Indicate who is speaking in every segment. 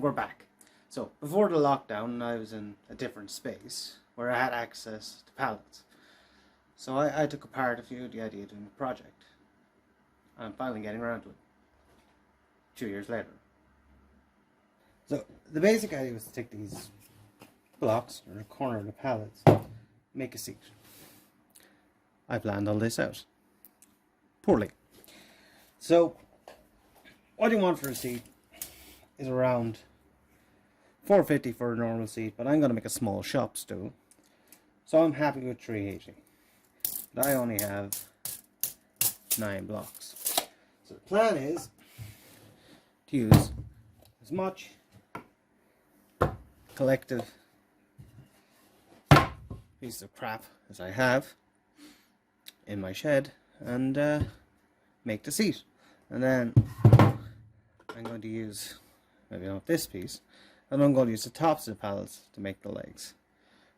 Speaker 1: And we're back. So, before the lockdown, I was in a different space where I had access to pallets. So I took apart a few of the idea of doing a project. And I'm finally getting around to it. 2 years later. So, the basic idea was to take these blocks, or a corner of the pallets, make a seat. I planned all this out. Poorly. So, what you want for a seat is around $4.50 for a normal seat, but I'm going to make a small shop stool, so I'm happy with $3.80. But I only have 9 blocks. So the plan is to use as much collective piece of crap as I have in my shed and make the seat. And then I'm going to use, maybe not this piece, and I'm going to use the tops of the pallets to make the legs.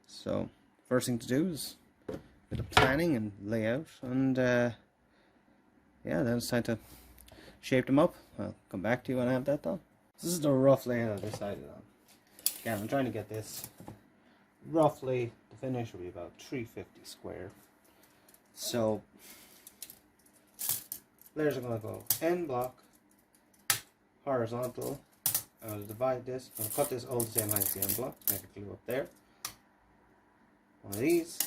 Speaker 1: So first thing to do is a bit of planning and layout, and yeah, then it's time to shape them up. I'll come back to you when I have that done. This is the rough layout I decided on. Again, I'm trying to get this roughly, the finish will be about 350 square. So layers are going to go end block, horizontal. I'm going to divide this. I'm going to cut this all the same height as the end block, make a glue up there. One of these.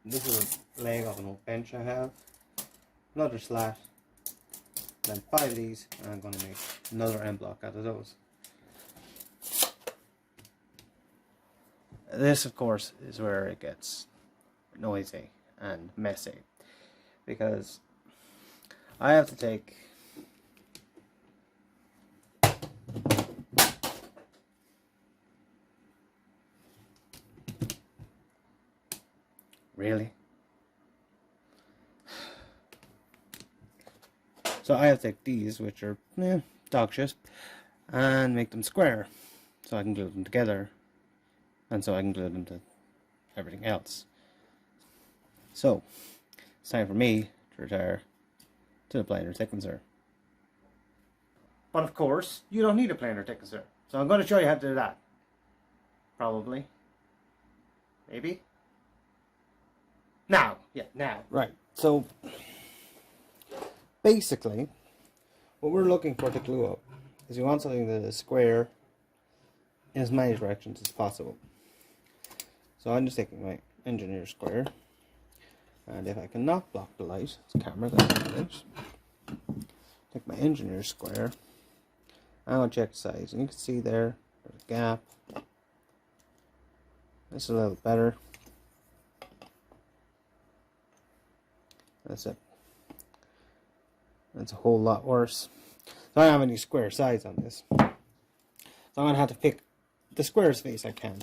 Speaker 1: This is a leg of an old bench I have. Another slat. Then 5 of these, and I'm going to make another end block out of those. This, of course, is where it gets noisy and messy, because I have to take really? So I have to take these, which are dog shit, and make them square, so I can glue them together, and so I can glue them to everything else. So it's time for me to retire to the planer thicknesser. But of course, you don't need a planer thicknesser, so I'm going to show you how to do that. Probably. Maybe. Now. Yeah, now. Right. So basically, what we're looking for to glue up is you want something that is square in as many directions as possible. So I'm just taking my engineer square, and if I cannot block the light, it's camera that take my engineer square, and I'll check size, and you can see there's a gap. This is a little better. That's it. That's a whole lot worse. So I don't have any square sides on this. So I'm going to have to pick the squarest face I can.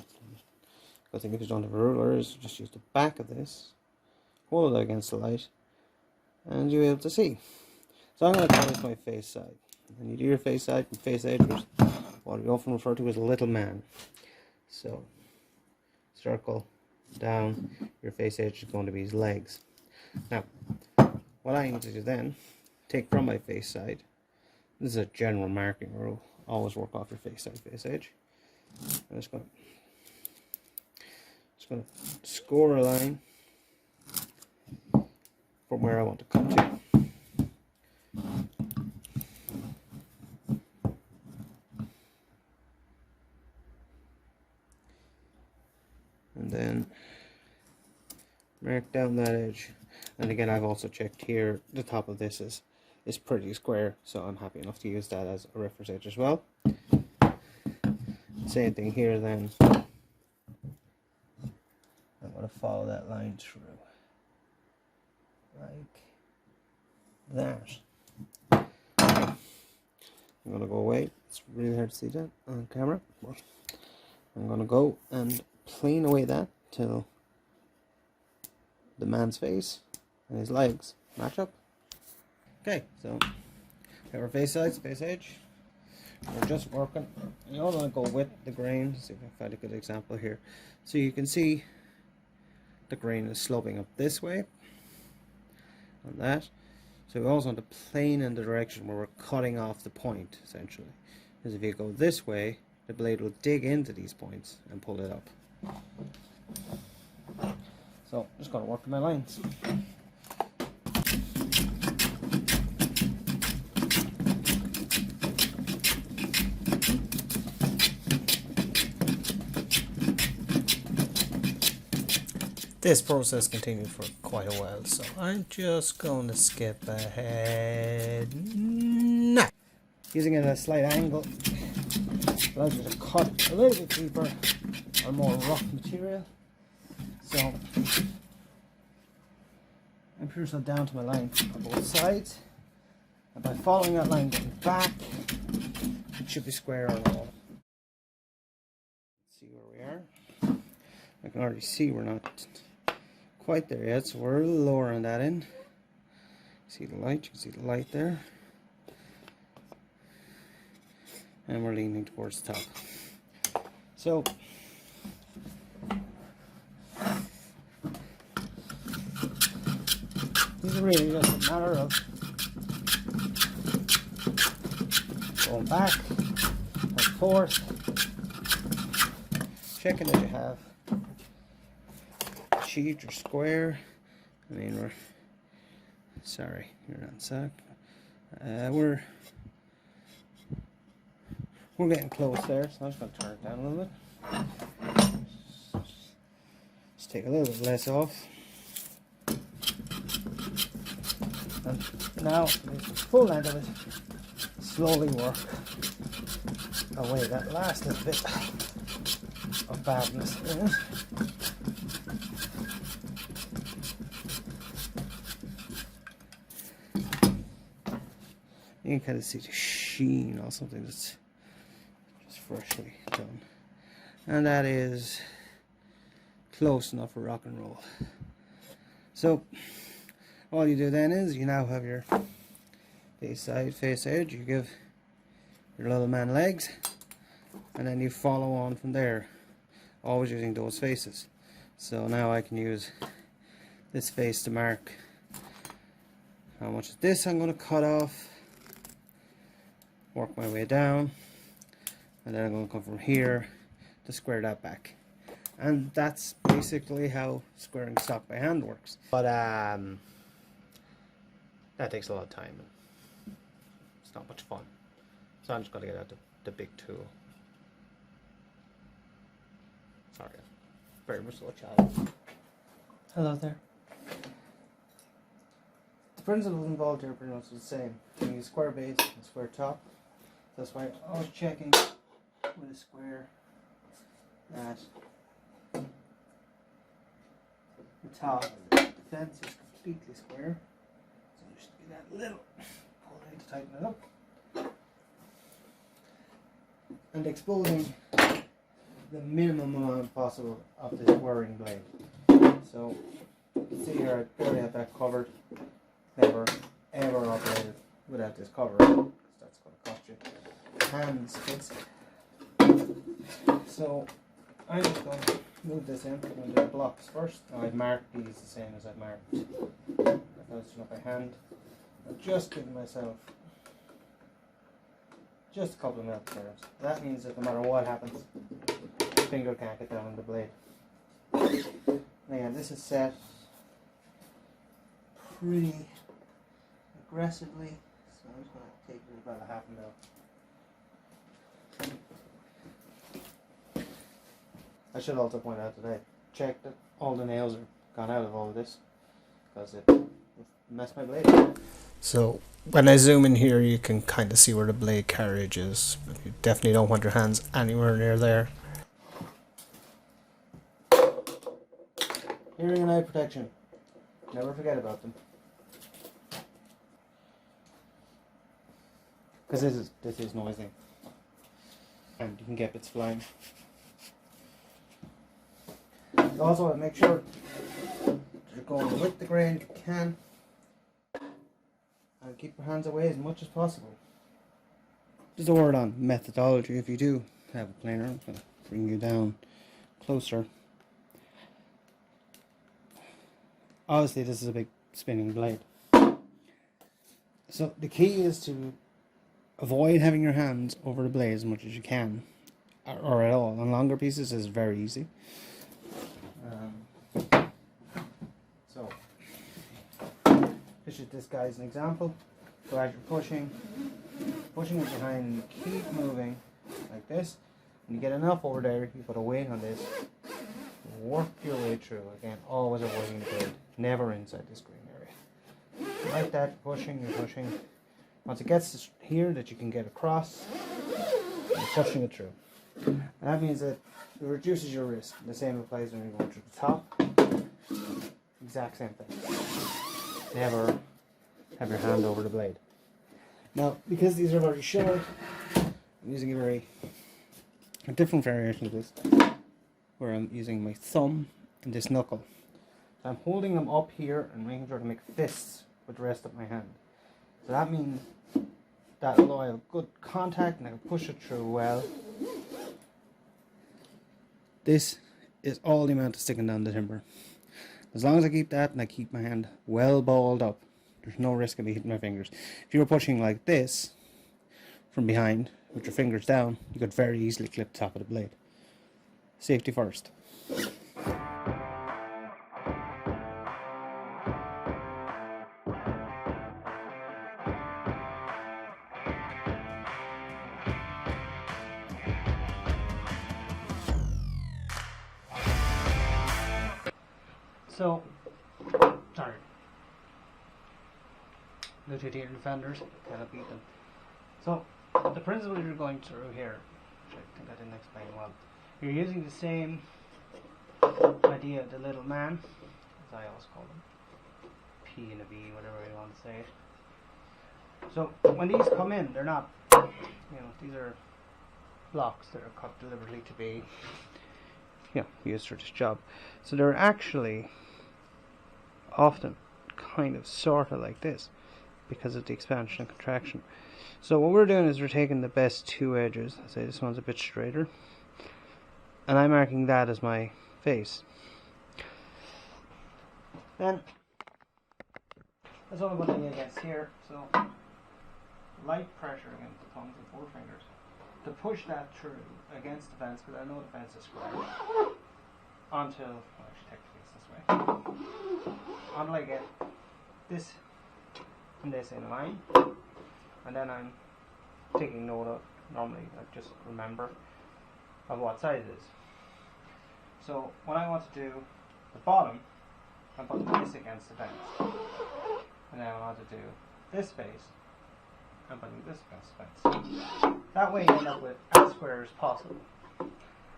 Speaker 1: I think if you don't have a ruler, is just use the back of this, hold it against the light, and you'll be able to see. So I'm going to call this my face side. And you do your face side and face edge, which what we often refer to as a little man. So circle down, your face edge is going to be his legs. Now, what I need to do then, take from my face side, this is a general marking rule, always work off your face side, face edge. I'm just going to score a line from where I want to cut to. And then mark down that edge. And again, I've also checked here, the top of this is pretty square, so I'm happy enough to use that as a reference edge as well. Same thing here then. I'm going to follow that line through, like that. I'm going to go away, it's really hard to see that on camera, but I'm going to go and plane away that till the man's face and his legs match up. Okay, so we have our face sides, face edge. We're just working. You don't want to go with the grain. See if I find a good example here. So you can see the grain is sloping up this way on that. So we also want to plane in the direction where we're cutting off the point, essentially. Because if you go this way, the blade will dig into these points and pull it up. So I'm just going to work with my lines. This process continued for quite a while, so I'm just going to skip ahead now. Using it at a slight angle allows me to cut a little bit deeper on more rough material. So I'm pretty much down to my line on both sides, and by following that line going back, it should be square on all. Let's see where we are. I can already see we're not quite there yet, so we're a little lower on that end. See the light? You can see the light there. And we're leaning towards the top. So these are really just a matter of going back and forth, checking that you have achieved your square. I mean, sorry, you're not stuck. We're getting close there, so I'm just going to turn it down a little bit. Just take a little bit less off. And now, the full end of it, slowly work away that last little bit of badness in it. You can kind of see the sheen or something that's just freshly done. And that is close enough for rock and roll. So all you do then is you now have your face side, face edge, you give your little man legs, and then you follow on from there, always using those faces. So now I can use this face to mark how much of this I'm going to cut off, work my way down, and then I'm going to come from here to square that back. And that's basically how squaring stock by hand works. But that takes a lot of time and it's not much fun. So I'm just going to get out the big tool. Sorry, very much so child. Hello there. The principles involved here are pretty much the same. You use square base and square top. That's why I was checking with a square that the top of the fence is completely square. So just give that a little pull in to tighten it up. And exposing the minimum amount possible of this whirring blade. So you can see here I barely have that covered. Never ever operated without this cover, because that's going to cost you hands kids. So I'm just going to move this in. I'm going to do the blocks first. Now I've marked these the same as I've marked if I was doing it by hand. I'm just giving myself just a couple of mil curves. That means that no matter what happens, the finger can't get down on the blade. Again, this is set pretty aggressively, so I'm just going to take it about a half a mil. I should also point out that I checked that all the nails are gone out of all of this, because it messed my blade up. So when I zoom in here, you can kind of see where the blade carriage is. You definitely don't want your hands anywhere near there. Hearing and eye protection. Never forget about them. Because this is noisy. And you can get bits flying. You also want to make sure that you're going with the grain you can. And keep your hands away as much as possible. Just a word on methodology. If you do have a planer, I'm going to bring you down closer. Obviously this is a big spinning blade. So the key is to avoid having your hands over the blade as much as you can. or at all. On longer pieces is very easy. So this is this guy as an example. So as you're pushing it behind, and you keep moving like this, and you get enough over there, you put a weight on this, work your way through. Again, always avoiding the blade, never inside the screen area. Like that, you're pushing. Once it gets to here that you can get across, you're pushing it through. And that means that it reduces your risk. The same applies when you're going through the top. Exact same thing. Never have your hand over the blade. Now, because these are very short, I'm using a different variation of this, where I'm using my thumb and this knuckle. So I'm holding them up here and making sure to make fists with the rest of my hand. So that means that although I have good contact and I can push it through well, this is all the amount of sticking down the timber. As long as I keep that and I keep my hand well balled up, there's no risk of me hitting my fingers. If you were pushing like this from behind with your fingers down, you could very easily clip the top of the blade. Safety first. So, sorry. No titanium defenders, cannot beat them. So, the principle you're going through here, which I think I didn't explain well, you're using the same idea of the little man, as I always call them, P and a V, whatever you want to say it. So, when these come in, they're not, these are blocks that are cut deliberately to be used for this job. So they're actually often kind of sort of like this because of the expansion and contraction. So what we're doing is we're taking the best two edges. I say this one's a bit straighter, and I'm marking that as my face. Then that's all I'm putting against here. So light pressure against the thumbs and forefingers to push that through against the fence, because I know the fence is square, until, well, actually technically it's this way, until I get this and this in line, and then I'm taking note of, normally I just remember of what side it is. So when I want to do the bottom, I'm putting this against the fence, and then I want to do this face, I'm putting this against the fence. That way you end up with as square as possible.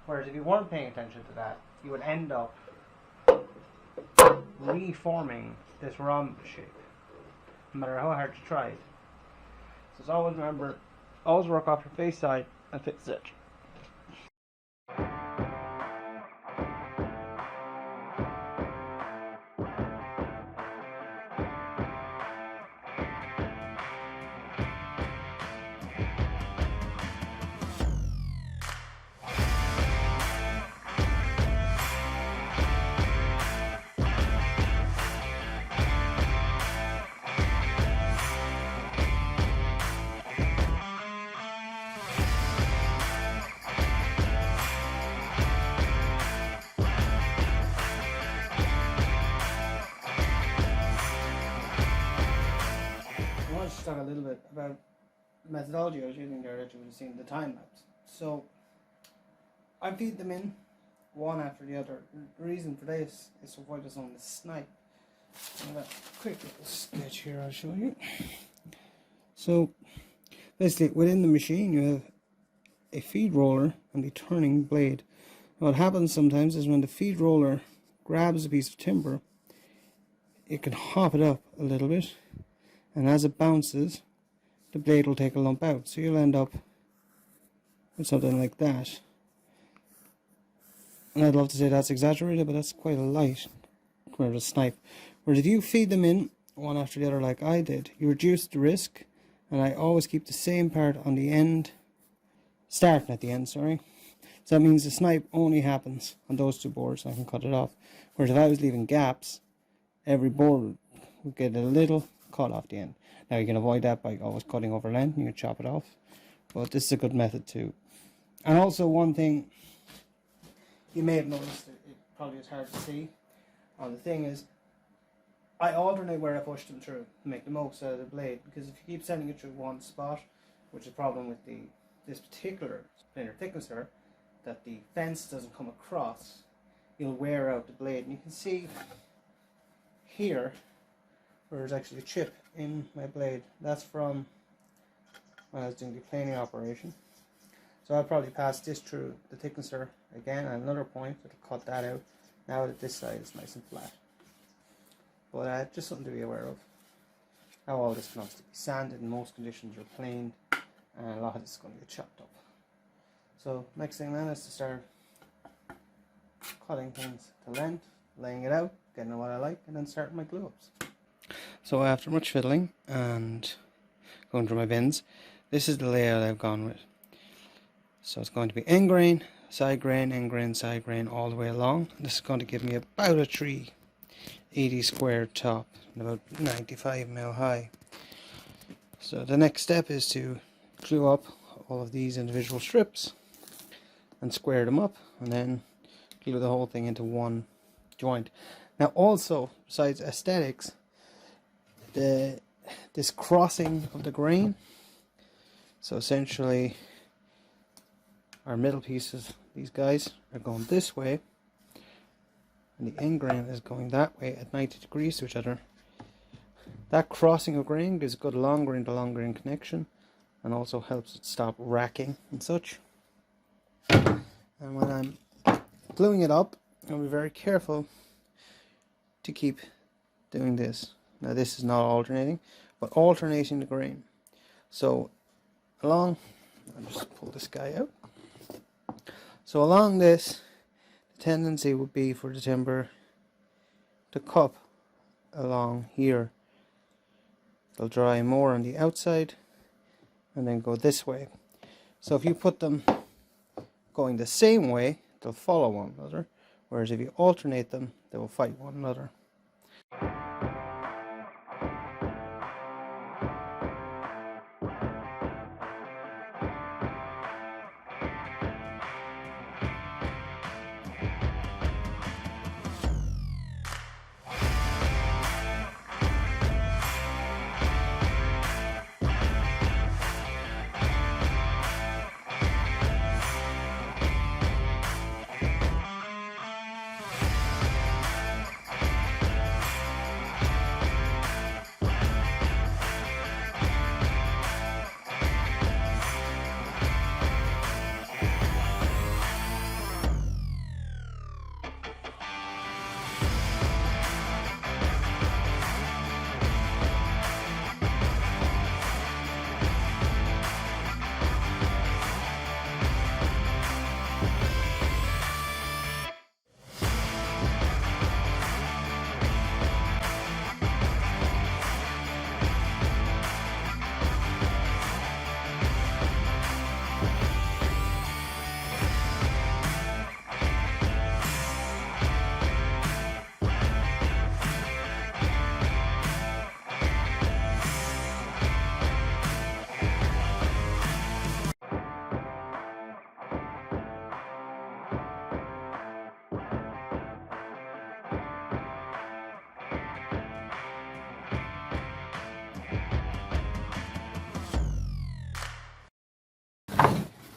Speaker 1: Whereas if you weren't paying attention to that, you would end up reforming this rhombus shape, no matter how hard you tried. So just always remember, always work off your face side and fix it. Talk a little bit about the methodology I was using there that you would have seen the time lapse. So I feed them in one after the other. The reason for this is to avoid us on the snipe. I have a quick little sketch here I'll show you. So basically within the machine you have a feed roller and a turning blade. What happens sometimes is when the feed roller grabs a piece of timber, it can hop it up a little bit, and as it bounces, the blade will take a lump out. So you'll end up with something like that. And I'd love to say that's exaggerated, but that's quite a light compared to snipe. Whereas if you feed them in one after the other like I did, you reduce the risk. And I always keep the same part on the end, starting at the end, sorry. So that means the snipe only happens on those two boards, so I can cut it off. Whereas if I was leaving gaps, every board would get a little cut off the end. Now you can avoid that by always cutting over length, and you can chop it off, but this is a good method to And also one thing you may have noticed, it probably is hard to see on the thing, is I alternate where I push them through to make the most out of the blade, because if you keep sending it through one spot, which is a problem with this particular planer thicknesser, that the fence doesn't come across, you'll wear out the blade. And you can see here where there's actually a chip in my blade. That's from when I was doing the planing operation. So I'll probably pass this through the thicknesser again at another point. It'll cut that out now that this side is nice and flat. But just something to be aware of. Now all this can obviously be sanded in most conditions, or planed, and a lot of this is going to get chopped up. So next thing then is to start cutting things to length, laying it out, getting what I like, and then starting my glue ups. So after much fiddling and going through my bins, this is the layout I've gone with. So it's going to be end grain, side grain, side grain all the way along. This is going to give me about a 380 square top and about 95 mil high. So the next step is to glue up all of these individual strips and square them up, and then glue the whole thing into one joint. Now also, besides aesthetics, this crossing of the grain, so essentially our middle pieces, these guys, are going this way, and the end grain is going that way at 90 degrees to each other. That crossing of grain gives a good long grain to long grain connection, and also helps it stop racking and such. And when I'm gluing it up, I'll be very careful to keep doing this. Now this is not alternating, but alternating the grain. So along, I'll just pull this guy out. So along this, the tendency would be for the timber to cup along here. They'll dry more on the outside and then go this way. So if you put them going the same way, they'll follow one another, whereas if you alternate them, they will fight one another.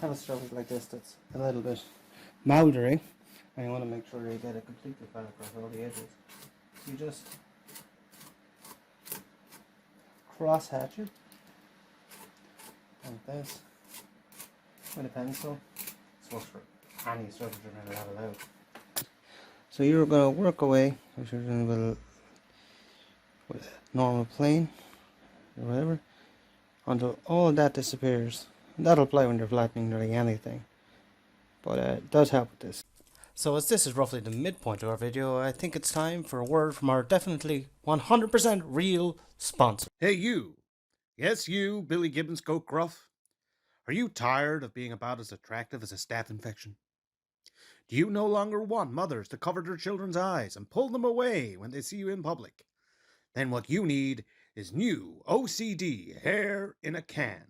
Speaker 1: Have a surface like this that's a little bit mouldery, and you want to make sure you get it completely flat across all the edges. You just cross hatch it like this with a pencil. This works for any surface you're going to level out. So you're going to work away, which you're doing with a normal plane or whatever, until all of that disappears. That'll apply when you're flattening nearly anything, but it does help with this. So as this is roughly the midpoint of our video, I think it's time for a word from our definitely 100% real sponsor.
Speaker 2: Hey you! Yes you, Billy Gibbons Goat Gruff. Are you tired of being about as attractive as a staph infection? Do you no longer want mothers to cover their children's eyes and pull them away when they see you in public? Then what you need is new OCD hair in a can.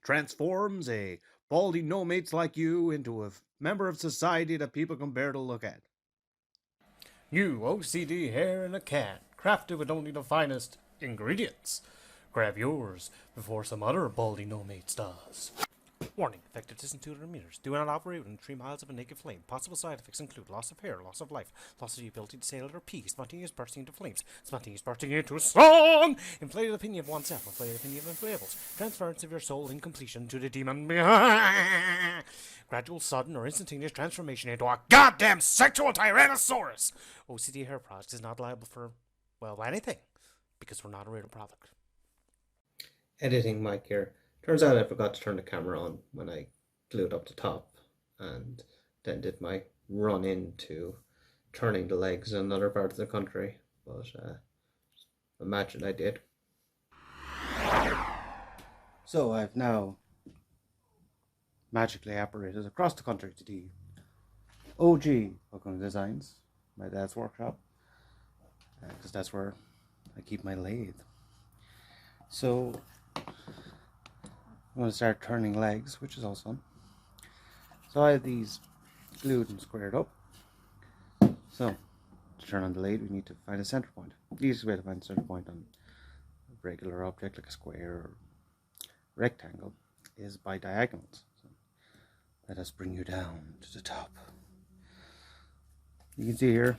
Speaker 2: Transforms a baldy no mates like you into a member of society that people can bear to look at. You OCD hair in a can, crafted with only the finest ingredients. Grab yours before some other baldy no mates does. Warning, effective distance 200 meters. Do not operate within 3 miles of a naked flame. Possible side effects include loss of hair, loss of life, loss of the ability to sail or pee, spontaneous bursting into flames, spontaneous bursting into a song, inflated opinion of oneself, inflated opinion of inflatables, transference of your soul in completion to the demon behind, gradual, sudden, or instantaneous transformation into a goddamn sexual tyrannosaurus. OCD hair products is not liable for, well, anything, because we're not a real product.
Speaker 1: Editing mic here. Turns out I forgot to turn the camera on when I glued up the top, and then did my run into turning the legs in another part of the country. But imagine I did. So I've now magically apparated across the country to the OG OCuana Designs, my dad's workshop, because that's where I keep my lathe. So I'm going to start turning legs, which is also fun. So I have these glued and squared up. So to turn on the lathe, we need to find a center point. The easiest way to find a center point on a regular object like a square or rectangle is by diagonals. So let us bring you down to the top. You can see here,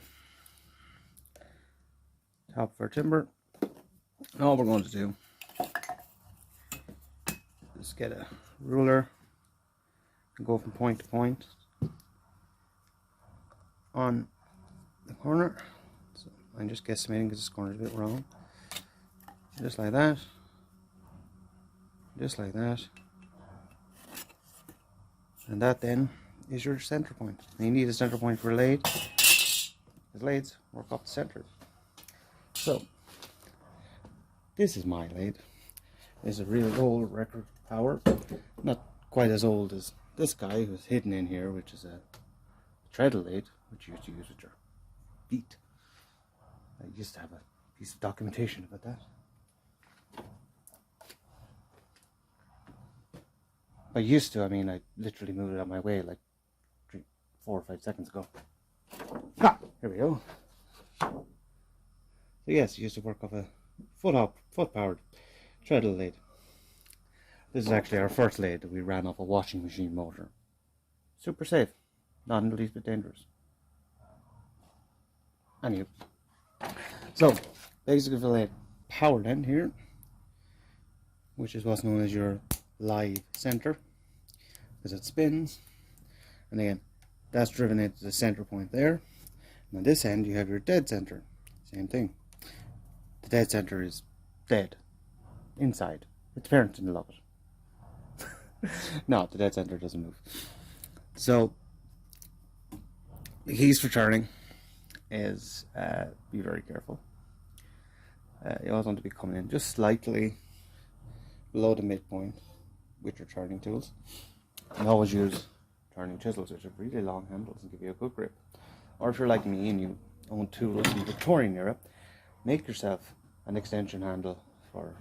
Speaker 1: top of our timber. And all we're going to do is get a ruler and go from point to point on the corner. So I'm just guesstimating because this corner is a bit wrong. Just like that. Just like that. And that then is your center point. And you need a center point for a lathe, because lathes work up the center. So this is my lathe. It's a really old record power, not quite as old as this guy who's hidden in here, which is a treadle lathe, which you used to use with your feet. I used to have a piece of documentation about that. By used to, I mean I literally moved it out of my way like 4 or 5 seconds ago. Here we go. So yes, you used to work off a foot-powered treadle lathe. This is actually our first lathe that we ran off a washing machine motor. Super safe, not in the least bit dangerous. Anyway, so basically the lathe powered end here, which is what's known as your live center, because it spins, and again that's driven into the center point there. And on this end you have your dead center, same thing. The dead center is dead inside. Its parents didn't love it. No, the dead center doesn't move. So the keys for turning is be very careful. You always want to be coming in just slightly below the midpoint with your turning tools. And always use turning chisels, which have really long handles and give you a good grip. Or if you're like me and you own tools in the Victorian era, make yourself an extension handle for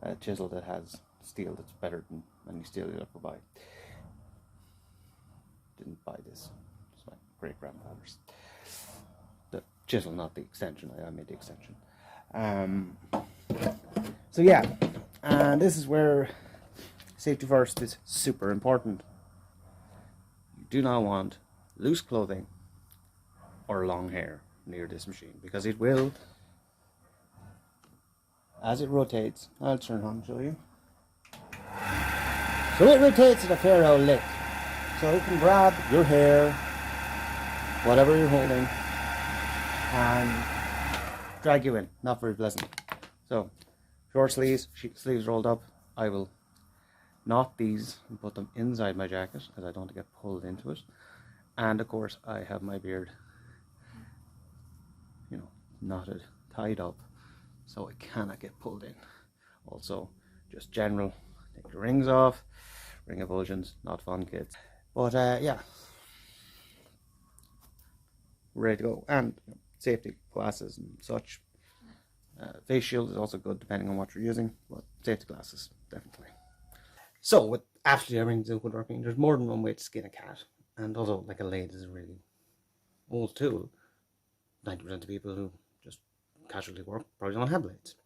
Speaker 1: a chisel that has steel that's better than any steel you'll ever buy. Didn't buy this. It's my great grandfather's. The chisel, not the extension. I made the extension. So yeah, and this is where safety first is super important. You do not want loose clothing or long hair near this machine, because it will, as it rotates, I'll turn on and show you. So it rotates at a fair old lick. So it can grab your hair, whatever you're holding, and drag you in. Not very pleasant. So, short sleeves, sleeves rolled up. I will knot these and put them inside my jacket because I don't want to get pulled into it. And of course, I have my beard, knotted, tied up, so it cannot get pulled in. Also, just general, take the rings off. Ring avulsions, not fun, kids. But yeah, we're ready to go. And safety glasses and such. Face shield is also good depending on what you're using, but safety glasses definitely. So, with absolutely everything to do with woodworking, there's more than one way to skin a cat. And although, like, a lathe is a really old tool, 90% of people who just casually work probably don't have blades.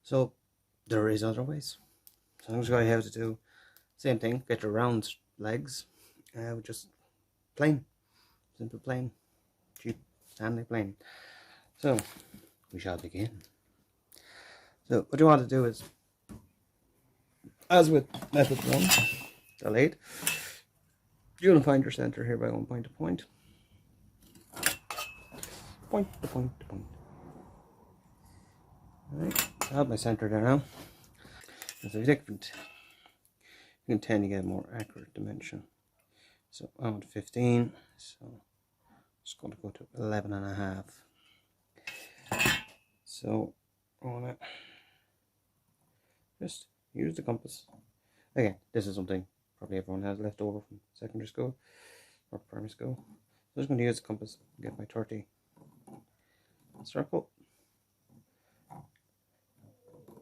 Speaker 1: So there is other ways. So I'm just going to have to do same thing. Get your round legs, with just plain, simple plain, cheap, handy plain. So we shall begin. So what you want to do is, as with method one, the lathe, you're going to find your center here by one point to point. Point to point to point. Alright, I have my center there now. And so you can tend to get a more accurate dimension. So I want 15, so I'm just going to go to 11 and a half. So I want to just use the compass. Again, this is something probably everyone has left over from secondary school or primary school. So I'm just going to use the compass and get my 30 circle.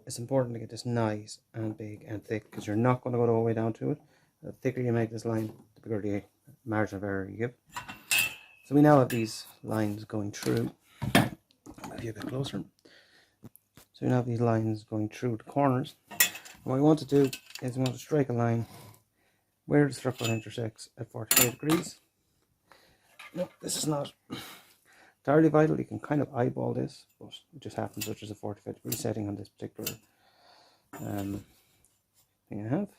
Speaker 1: It's important to get this nice and big and thick because you're not going to go all the way down to it. The thicker you make this line, the bigger the margin of error you give. So we now have these lines going through. I'll move you a bit closer. So we now have these lines going through the corners. And what we want to do is we want to strike a line where the circle intersects at 45 degrees. No, this is not entirely vital. You can kind of eyeball this, but it just happens that there's a 45-degree setting on this particular thing I have.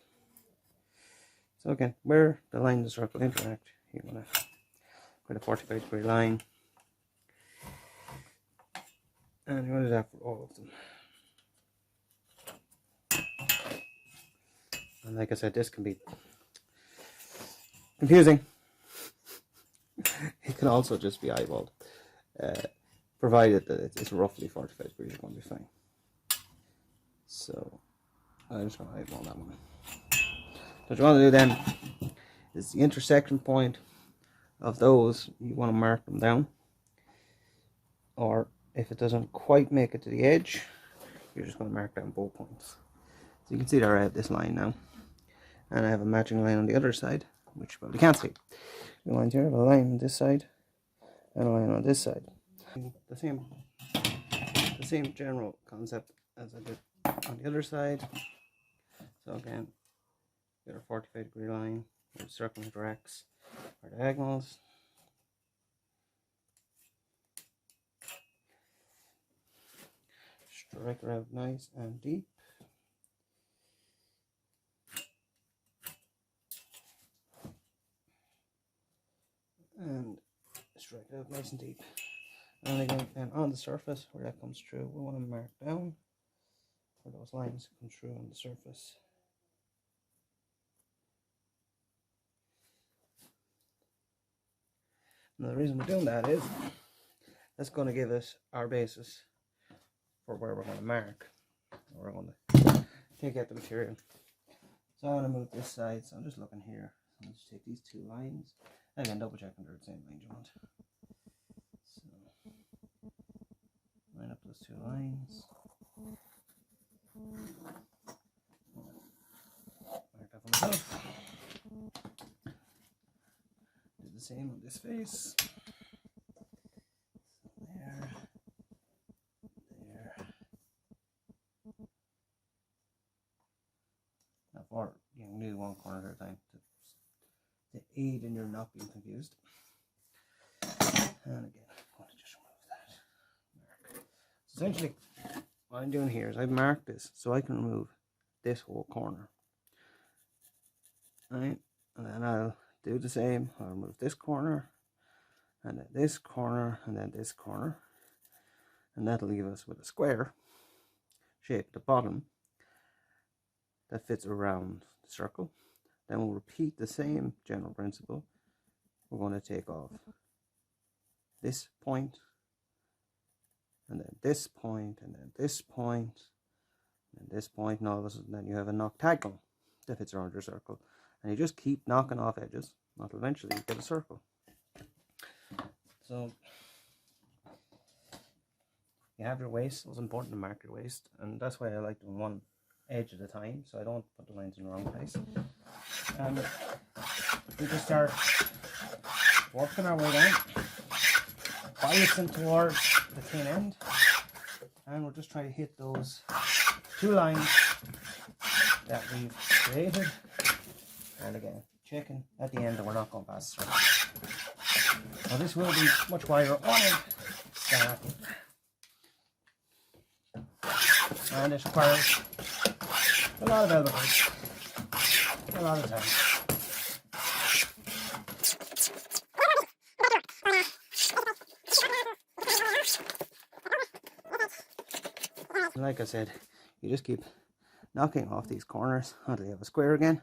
Speaker 1: So again, where the line and the circle interact, you want to put a 45-degree line, and you want to do that for all of them. And like I said, this can be confusing. It can also just be eyeballed. Provided that it's roughly 45 degrees, you're going to be fine. So I'm just going to eyeball that one. So what you want to do then is the intersection point of those, you want to mark them down. Or if it doesn't quite make it to the edge, you're just going to mark down both points. So you can see there I have this line now. And I have a matching line on the other side, which you probably can't see. The lines here, I have a line on this side and a line on this side. The same general concept as I did on the other side. So again, get a 45-degree line where the circle interacts our diagonals. Strike her out nice and deep. And strike it out nice and deep. And again, and on the surface where that comes through, we want to mark down where those lines come through on the surface. Now the reason we're doing that is that's going to give us our basis for where we're going to mark. We're going to take out the material. So I want to move this side, so I'm just looking here. So I'll just take these two lines. Again, double checking they're the same line you want. So line up those two lines. Mark that for myself. Do the same on this face. There. There. Now for you can do one corner at a time to aid in your not being confused. And again, I'm going to just remove that mark. So essentially, what I'm doing here is I've marked this so I can remove this whole corner. Right? And then I'll do the same. I'll remove this corner, and then this corner, and then this corner. And that'll leave us with a square shape at the bottom that fits around the circle. Then we'll repeat the same general principle. We're going to take off this point, and then this point, and then this point, and this point, and all of a sudden then you have a octagonal that fits around your circle. And you just keep knocking off edges until eventually you get a circle. So you have your waist. It's important to mark your waist, and that's why I like doing one edge at a time, so I don't put the lines in the wrong place. And we just start working our way down, biasing towards the thin end, and we'll just try to hit those 2 lines that we've created, and again checking at the end that we're not going past the circle. Now this will be much wider on end than that, and it requires a lot of elbow grease, a lot of time. And like I said, you just keep knocking off these corners until you have a square again.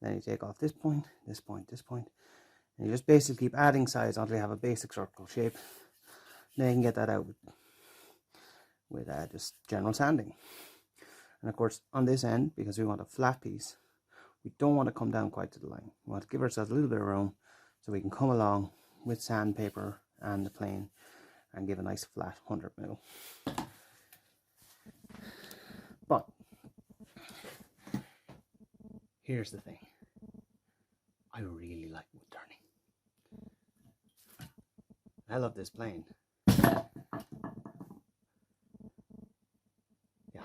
Speaker 1: Then you take off this point, this point, this point, and you just basically keep adding sides until you have a basic circle shape. Then you can get that out with just general sanding. And of course, on this end, because we want a flat piece, we don't want to come down quite to the line. We want to give ourselves a little bit of room so we can come along with sandpaper and the plane and give a nice flat 100mm. But here's the thing. I really like wood turning. I love this plane. Yeah,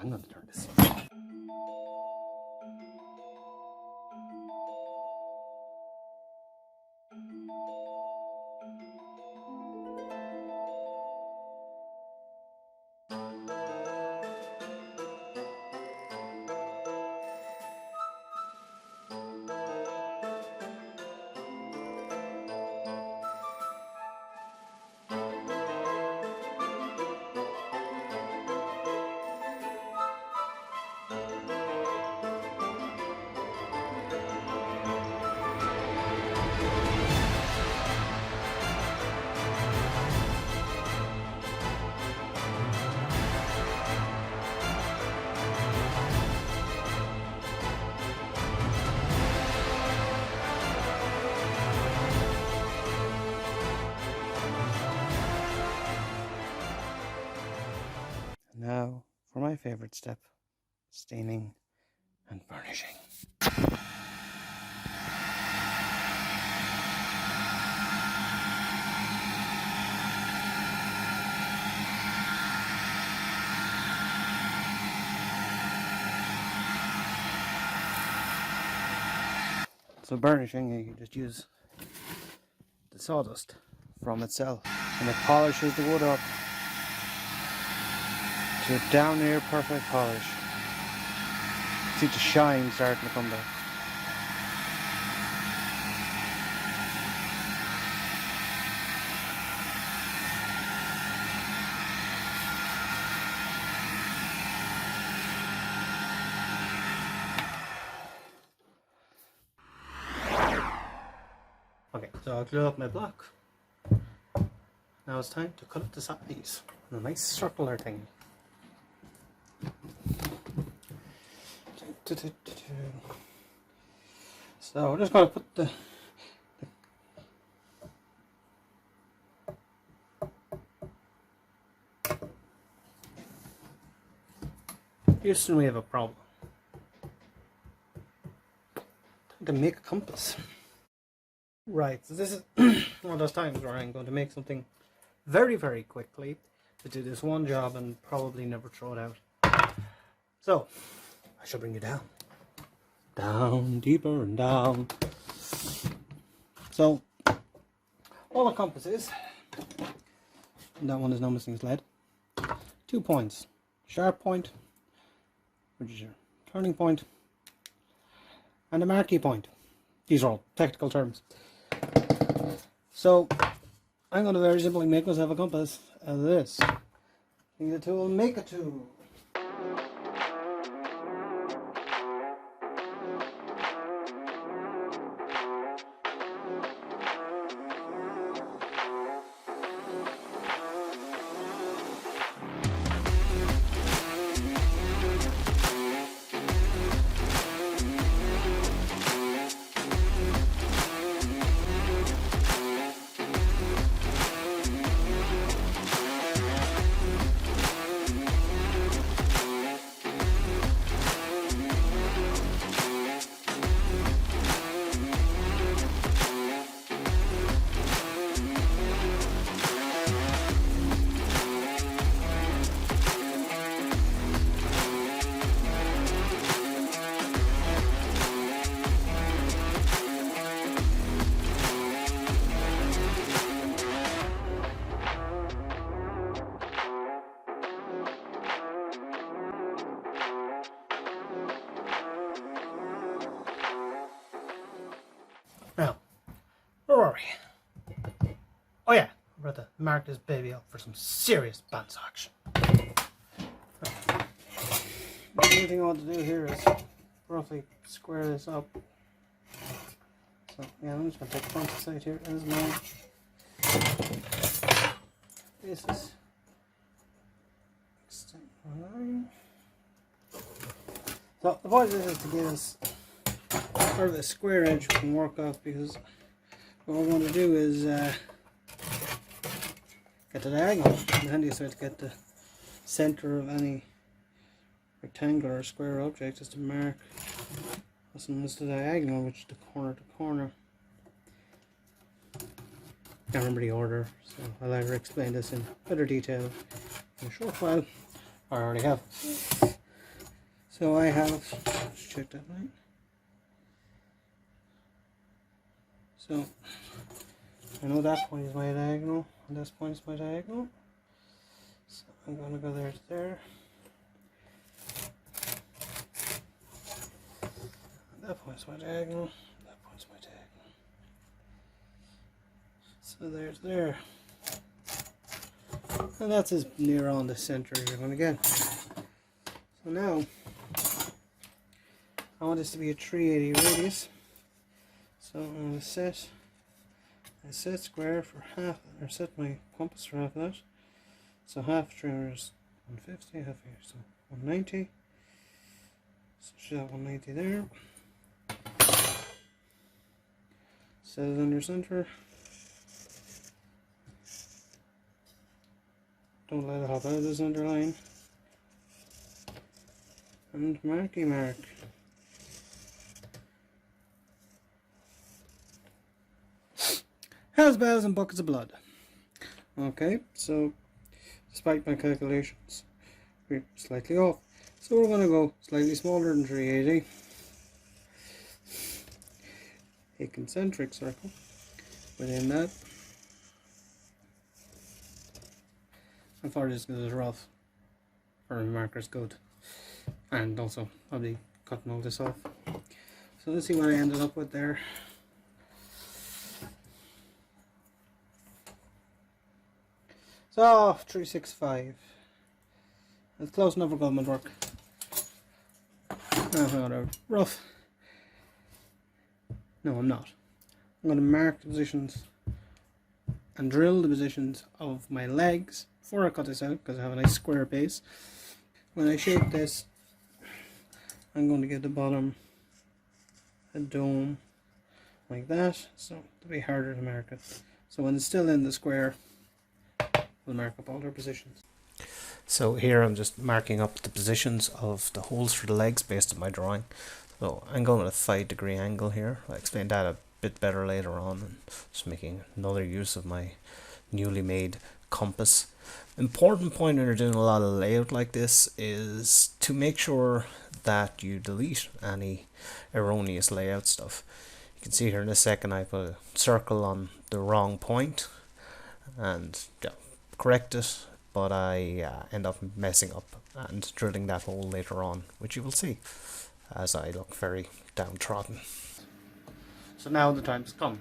Speaker 1: I'm going to turn this. Now for my favorite step, staining and varnishing. So burnishing, you just use the sawdust from itself, and it polishes the wood up to down near perfect polish. See the shine starting to come back. Okay, so I'll glue up my block. Now it's time to cut up the sides. A nice circular thing. So we're just going to put the Houston, we have a problem. Time to make a compass. Right, so this is one of those times where I'm going to make something very, very quickly to do this one job and probably never throw it out. So, I shall bring you down. Down, deeper and down. So, all a compass is, and that one is no missing lead, 2 points. Sharp point, which is your turning point, and a marquee point. These are all technical terms. So, I'm going to very simply make myself a compass out of this. Need a tool, make a tool. are we? Oh yeah, we're about to mark this baby up for some serious bounce action. The only thing I want to do here is roughly square this up. So yeah, I'm just going to take the front side here as my basis. Extend my line. So the point is to get us part of the square edge we can work off, because what I want to do is get the diagonal. The handiest way to get the center of any rectangular or square object is to mark what's known as the diagonal, which is the corner to corner. I can't remember the order, so I'll either explain this in better detail in a short while, or I already have. So I have, let's check that line. So I know that point is my diagonal, and this point is my diagonal. So I'm going to go there to there. That point's my diagonal, that point's my diagonal. So there's there. And that's as near on the center as you're going to get. So now, I want this to be a 380 radius. So I'm going to set a set square for half, or set my compass for half of that. So half 300 is 150, half here, so 190. So should have 190 there. Set it on your center. Don't let it hop out of the center line. And marky mark. Hell's bells and buckets of blood. Okay, so despite my calculations, we're slightly off. So we're going to go slightly smaller than 380. A concentric circle within that. How far this is rough for my marker's good, and also I'll be cutting all this off. So let's see what I ended up with there. So 365. That's close enough for government work. Whatever. Rough. No, I'm not. I'm going to mark the positions and drill the positions of my legs before I cut this out, because I have a nice square base. When I shape this, I'm going to give the bottom a dome like that, so it'll be harder to mark it. So when it's still in the square, we'll mark up all their positions. So here I'm just marking up the positions of the holes for the legs based on my drawing. So I'm going with a 5-degree angle here. I'll explain that a bit better later on, and just making another use of my newly made compass. Important point when you're doing a lot of layout like this is to make sure that you delete any erroneous layout stuff. You can see here in a second I put a circle on the wrong point and correct it, but I end up messing up and drilling that hole later on, which you will see as I look very downtrodden. So now the time's come.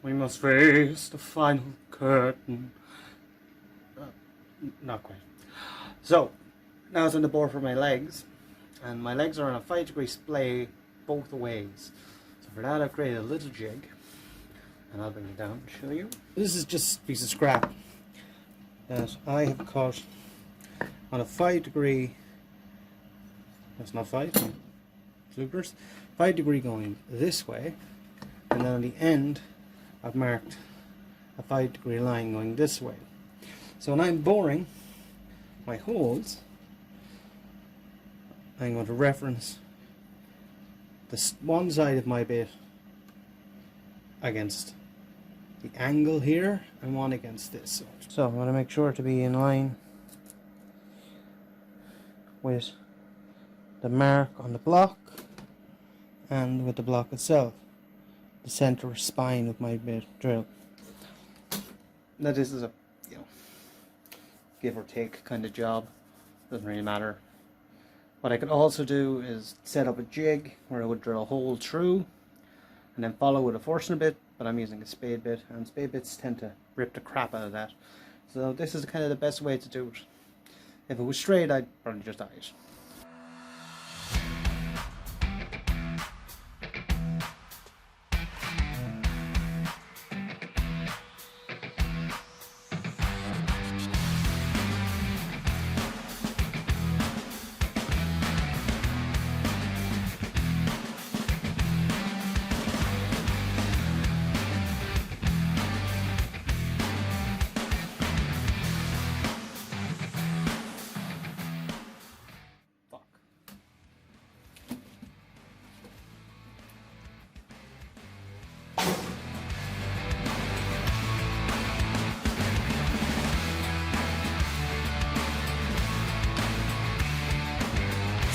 Speaker 1: We must face the final curtain. Not quite. So now it's on the board for my legs, and my legs are on a 5-degree splay both ways. So for that I've created a little jig, and I'll bring it down and show you. This is just a piece of scrap that I have cut on a 5-degree. That's not 5, no. Loopers. 5-degree going this way, and then on the end I've marked a 5-degree line going this way. So when I'm boring my holes, I'm going to reference this one side of my bit against the angle here and one against this. So I'm going to make sure to be in line with the mark on the block and with the block itself, the center spine of my bit drill. Now this is a give or take kind of job, doesn't really matter. What I could also do is set up a jig where I would drill a hole through and then follow with a forstner bit but I'm using a spade bit, and spade bits tend to rip the crap out of that. So this is kind of the best way to do it. If it was straight, I'd probably just dye it.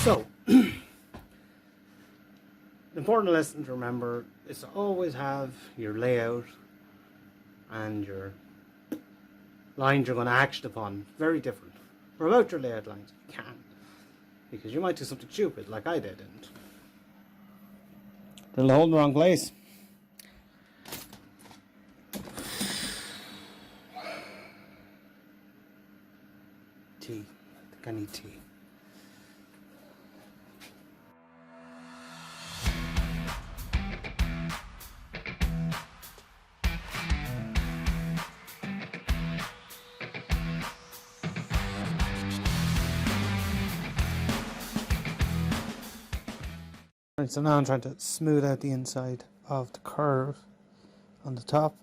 Speaker 1: So, the important lesson to remember is to always have your layout and your lines you're going to act upon very different. Or about your layout lines if you can. Because you might do something stupid like I did and drill a hole in the wrong place. Tea. I think I need tea. Right, so now I'm trying to smooth out the inside of the curve on the top.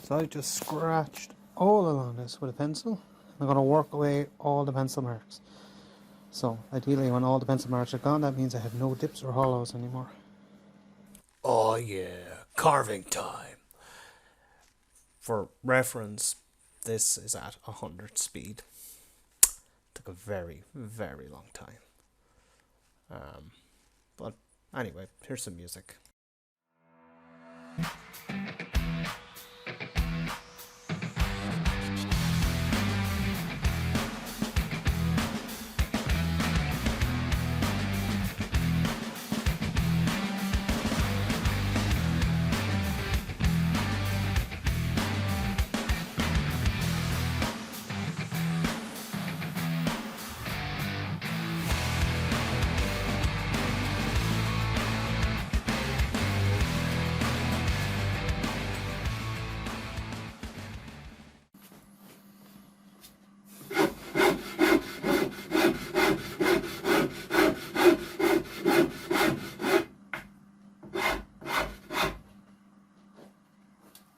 Speaker 1: So I just scratched all along this with a pencil. I'm going to work away all the pencil marks. So ideally when all the pencil marks are gone, that means I have no dips or hollows anymore.
Speaker 3: Oh yeah, carving time. For reference, this is at 100 speed. Took a very, very long time. But anyway, here's some music.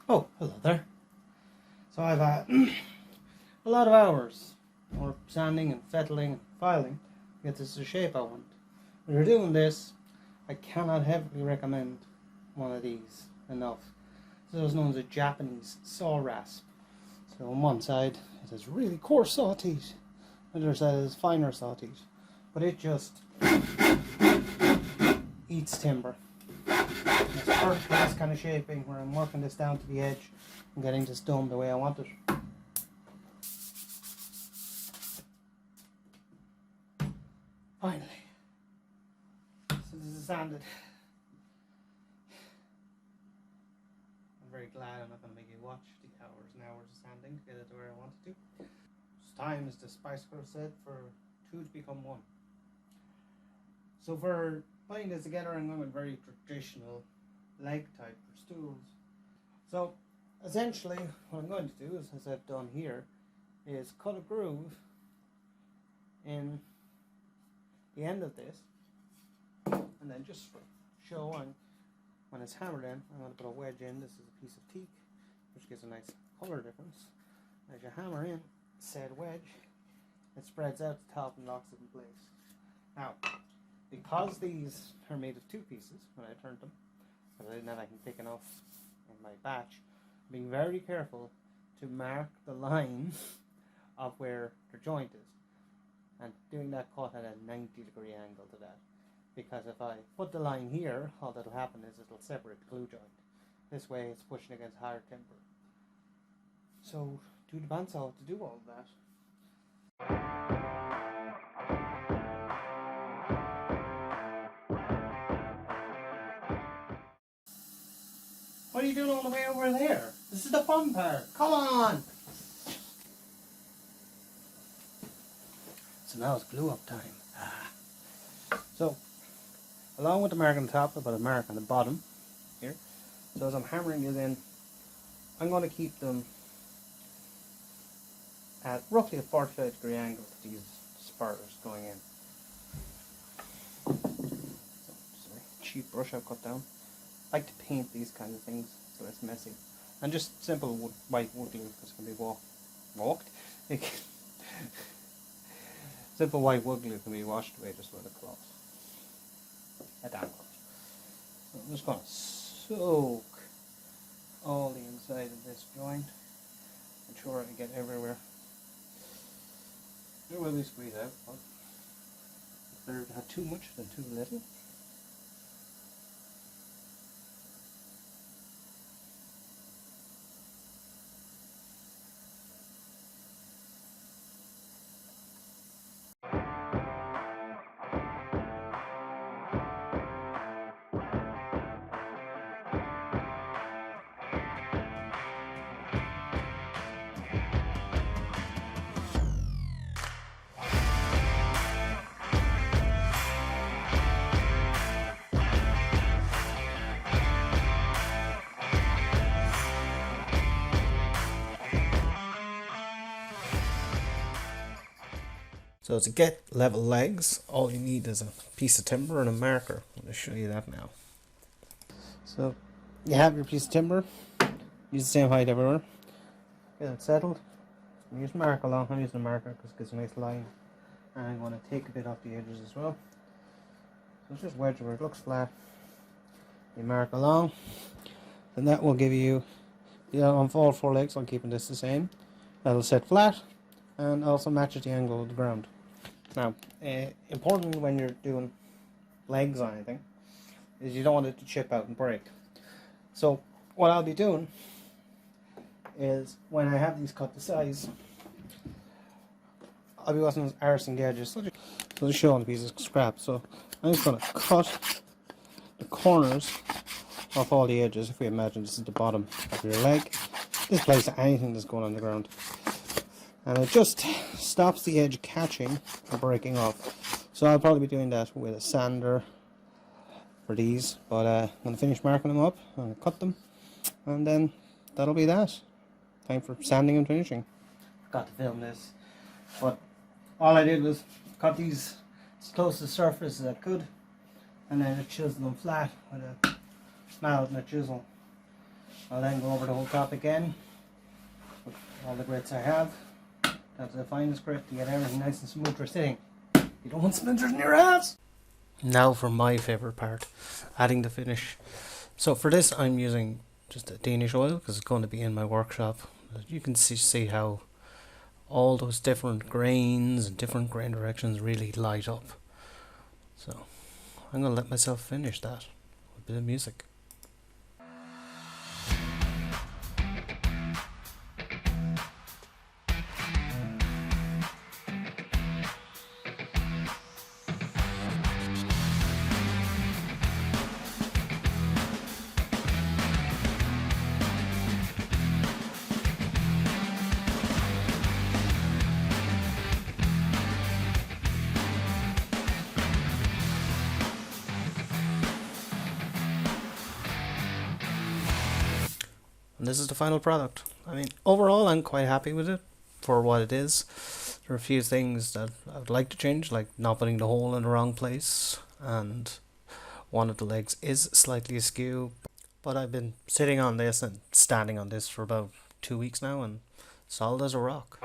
Speaker 1: Oh, hello there. So I've had a lot of hours more sanding and fettling and filing to get this to the shape I want. When you're doing this, I cannot heavily recommend one of these enough. This is known as a Japanese saw rasp. So on one side it has really coarse saw teeth, on the other side it has finer saw teeth. But it just eats timber. It's perfect for this kind of shaping where I'm working this down to the edge and getting this done the way I want it. Finally. So this is sanded. I'm very glad I'm not going to make you watch the hours and hours of sanding to get it to where I want it to. It's time, as the Spice Girl said, for two to become one. So for putting this together, I'm going with very traditional leg type for stools. So essentially what I'm going to do is, as I've done here, is cut a groove in the end of this and then just show on when it's hammered in. I'm going to put a wedge in. This is a piece of teak which gives a nice colour difference. As you hammer in said wedge, it spreads out the top and locks it in place. Now because these are made of two pieces, when I turned them, because I didn't have anything thick enough in my batch, I'm being very careful to mark the line of where the joint is, and doing that cut at a 90-degree angle to that, because if I put the line here, all that'll happen is it'll separate the glue joint. This way it's pushing against higher timber. So do the bandsaw to do all of that. What are you doing all the way over there? This is the fun part. Come on! So now it's glue up time. So, along with the mark on the top, I put a mark on the bottom here. So as I'm hammering it in, I'm going to keep them at roughly a 45-degree angle to these spurs going in. So, sorry, cheap brush I've cut down. I like to paint these kind of things so it's messy. And just simple white wood glue, because it can be walked. Simple white wood glue can be washed away just with a cloth. A damp cloth. So I'm just going to soak all the inside of this joint. Ensure I get everywhere. There will be squeeze out, but it's better to have too much than too little.
Speaker 3: So to get level legs, all you need is a piece of timber and a marker. I'm going to show you that now.
Speaker 1: So you have your piece of timber, use the same height everywhere, get it settled, use a marker along. I'm using a marker because it gives a nice line, and I'm going to take a bit off the edges as well. So just wedge where it looks flat, you mark along, and that will give you, on all four legs I'm keeping this the same, that'll set flat and also matches the angle of the ground. Now, important when you're doing legs or anything is you don't want it to chip out and break. So what I'll be doing is when I have these cut to size, I'll be wasn't arsing the edges. So just show on a piece of scrap. So I'm just going to cut the corners off all the edges. If we imagine this is the bottom of your leg, this place anything that's going on the ground. And it just stops the edge catching or breaking off. So I'll probably be doing that with a sander for these. But I'm going to finish marking them up, I'm going to cut them, and then that'll be that. Time for sanding and finishing. Forgot to film this, but all I did was cut these as close to the surface as I could, and then I chiseled them flat with a mallet and a chisel. I'll then go over the whole top again with all the grits I have. That's the finest grit to get everything nice and smooth for sitting. You don't want splinters in your ass!
Speaker 3: Now for my favourite part, adding the finish. So for this I'm using just a Danish oil because it's going to be in my workshop. You can see how all those different grains and different grain directions really light up. So I'm going to let myself finish that with a bit of music. And this is the final product. I mean, overall I'm quite happy with it for what it is. There are a few things that I would like to change, like not putting the hole in the wrong place, and one of the legs is slightly askew. But I've been sitting on this and standing on this for about 2 weeks now, and solid as a rock.